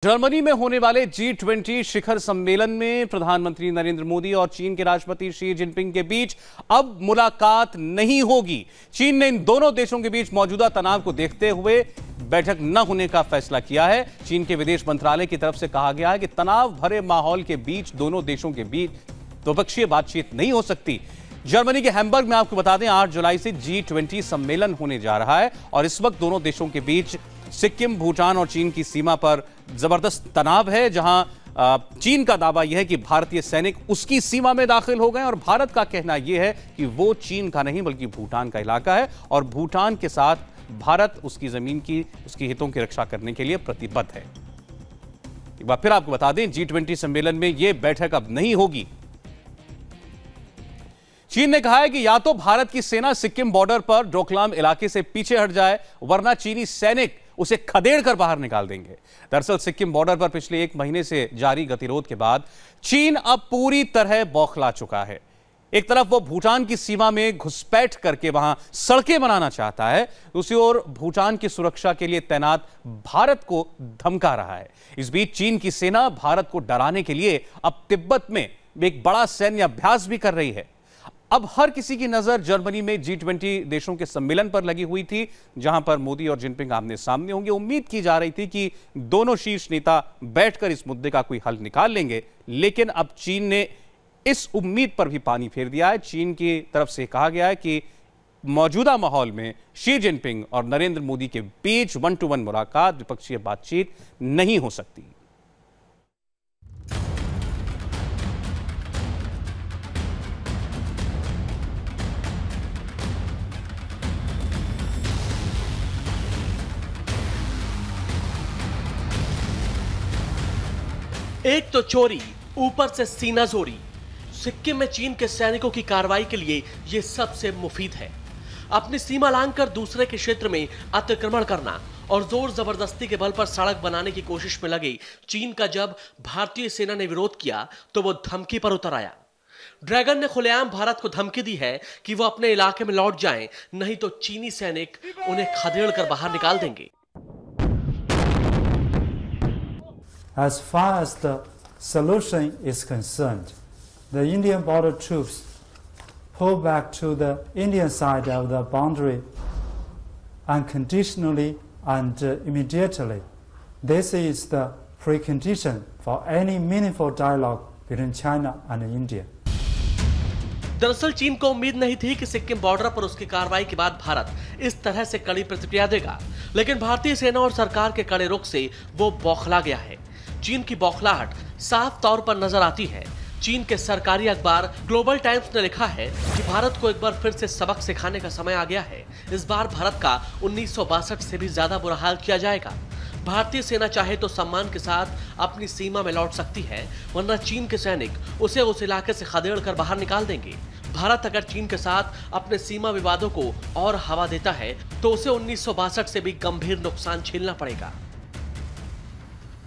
Germany में होने वाले G20 शिखर सम्मेलन में प्रधानमंत्री नरेंद्र मोदी और चीन के राष्ट्रपति शी जिनपिंग के बीच अब मुलाकात नहीं होगी। चीन ने इन दोनों देशों के बीच मौजूदा तनाव को देखते हुए बैठक न होने का फैसला किया है। चीन के विदेश मंत्रालय की तरफ से कहा गया है कि तनाव भरे माहौल के बीच दोनों देशों के बीच द्विपक्षीय बातचीत नहीं हो सकती। जर्मनी के हैम्बर्ग में आपको बता दें 8 जुलाई से G20 सम्मेलन होने जा रहा है और इस वक्त दोनों देशों के बीच सिक्किम, भूटान और चीन की सीमा पर जबरदस्त तनाव है, जहां चीन का दावा यह है कि भारतीय सैनिक उसकी सीमा में दाखिल हो गए और भारत का कहना यह है कि वो चीन का नहीं बल्कि भूटान का इलाका है और भूटान के साथ भारत उसकी जमीन की, उसके हितों की रक्षा करने के लिए प्रतिबद्ध है। एक बार फिर आपको बता दें G20 सम्मेलन में यह बैठक अब नहीं होगी। चीन ने कहा है कि या तो भारत की सेना सिक्किम बॉर्डर पर डोकलाम इलाके से पीछे हट जाए वरना चीनी सैनिक उसे खदेड़ कर बाहर निकाल देंगे। दरअसल सिक्किम बॉर्डर पर पिछले 1 महीने से जारी गतिरोध के बाद चीन अब पूरी तरह बौखला चुका है। एक तरफ वो भूटान की सीमा में घुसपैठ करके वहां सड़कें बनाना चाहता है, दूसरी ओर भूटान की सुरक्षा के लिए तैनात भारत को धमका रहा है। इस बीच चीन की सेना भारत को डराने के लिए अब तिब्बत में एक बड़ा सैन्य अभ्यास भी कर रही है। अब हर किसी की नजर जर्मनी में G20 देशों के सम्मेलन पर लगी हुई थी, जहां पर मोदी और जिनपिंग आमने सामने होंगे। उम्मीद की जा रही थी कि दोनों शीर्ष नेता बैठकर इस मुद्दे का कोई हल निकाल लेंगे, लेकिन अब चीन ने इस उम्मीद पर भी पानी फेर दिया है। चीन की तरफ से कहा गया है कि मौजूदा माहौल में शी जिनपिंग और नरेंद्र मोदी के बीच 1-to-1 मुलाकात, द्विपक्षीय बातचीत नहीं हो सकती। एक तो चोरी, ऊपर से सीना जोरी। सिक्किम में चीन के सैनिकों की कार्रवाई के लिए यह सबसे मुफीद है। अपनी सीमा लांघकर दूसरे के क्षेत्र में अतिक्रमण करना और जोर जबरदस्ती के बल पर सड़क बनाने की कोशिश में लगे चीन का जब भारतीय सेना ने विरोध किया तो वो धमकी पर उतर आया। ड्रैगन ने खुलेआम भारत को धमकी दी है कि वो अपने इलाके में लौट जाएं, नहीं तो चीनी सैनिक उन्हें खदेड़ कर बाहर निकाल देंगे। As far as the solution is concerned, the Indian border troops pull back to the Indian side of the boundary unconditionally and immediately. This is the precondition for any meaningful dialogue between China and India. दरअसल चीन को उम्मीद नहीं थी कि Sikkim border पर उसकी कार्रवाई के बाद भारत इस तरह से कड़ी प्रतिक्रिया देगा, लेकिन भारतीय सेना और सरकार के कड़े रुख से वो बौखला गया है। चीन की बौखलाहट साफ तौर पर नजर आती है। चीन के सरकारी अखबार ग्लोबल टाइम्स ने लिखा है कि भारत को एक बार फिर से सबक सिखाने का समय आ गया है। इस बार भारत का 1962 से भी ज्यादा बुरा हाल किया जाएगा। भारतीय सेना चाहे तो सम्मान के साथ अपनी सीमा में लौट सकती है, वरना चीन के सैनिक उसे उस इलाके से खदेड़ कर बाहर निकाल देंगे। भारत अगर चीन के साथ अपने सीमा विवादों को और हवा देता है तो उसे 1962 से भी गंभीर नुकसान झेलना पड़ेगा।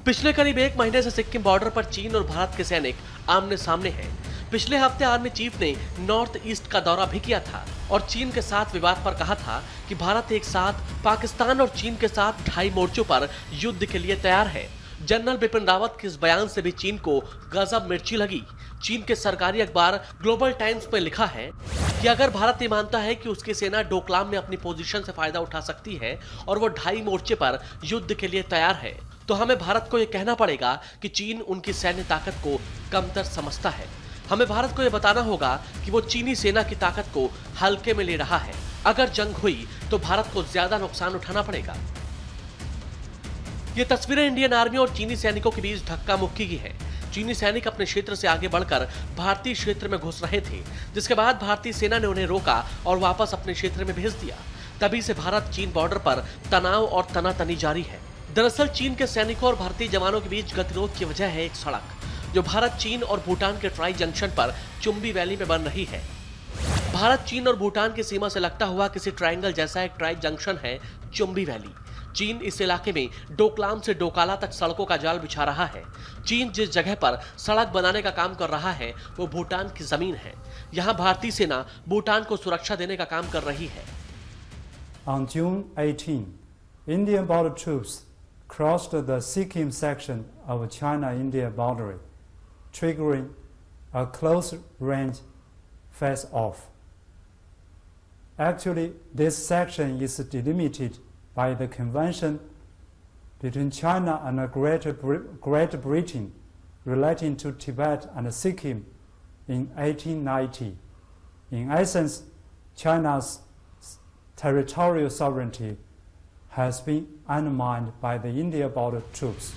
पिछले करीब 1 महीने से सिक्किम बॉर्डर पर चीन और भारत के सैनिक आमने सामने हैं। पिछले हफ्ते आर्मी चीफ ने नॉर्थ ईस्ट का दौरा भी किया था और चीन के साथ विवाद पर कहा था कि भारत एक साथ पाकिस्तान और चीन के साथ 2 मोर्चों पर युद्ध के लिए तैयार है। जनरल बिपिन रावत के इस बयान से भी चीन को गजब मिर्ची लगी। चीन के सरकारी अखबार ग्लोबल टाइम्स में लिखा है कि अगर भारत ये मानता है कि उसकी सेना डोकलाम में अपनी पोजीशन से फायदा उठा सकती है और वो 2 मोर्चे पर युद्ध के लिए तैयार है, तो हमें भारत को यह कहना पड़ेगा कि चीन उनकी सैन्य ताकत को कमतर समझता है। हमें भारत को यह बताना होगा कि वो चीनी सेना की ताकत को हल्के में ले रहा है। अगर जंग हुई तो भारत को ज्यादा नुकसान उठाना पड़ेगा। ये तस्वीरें इंडियन आर्मी और चीनी सैनिकों के बीच धक्का मुक्की की है। चीनी सैनिक अपने क्षेत्र से आगे बढ़कर भारतीय क्षेत्र में घुस रहे थे, जिसके बाद भारतीय सेना ने उन्हें रोका और वापस अपने क्षेत्र में भेज दिया। तभी से भारत चीन बॉर्डर पर तनाव और तनातनी जारी है। दरअसल चीन के सैनिकों और भारतीय जवानों के बीच गतिरोध की वजह है एक सड़क, जो भारत, चीन और भूटान के ट्राई जंक्शन पर चुम्बी वैली में बन रही है। भारत, चीन और भूटान की सीमा से लगता हुआ किसी ट्रायंगल जैसा एक ट्राई जंक्शन है चुम्बी वैली। चीन इस इलाके में डोकलाम से डोकाला तक सड़कों का जाल बिछा रहा है। चीन जिस जगह पर सड़क बनाने का काम कर रहा है वो भूटान की जमीन है। यहाँ भारतीय सेना भूटान को सुरक्षा देने का काम कर रही है। On June 18, Indian border troops crossed the Sikkim section of China-India boundary, triggering a close-range face-off. Actually, this section is delimited by the convention between China and Great Britain relating to Tibet and Sikkim in 1890. In essence, China's territorial sovereignty has been undermined by the India border troops.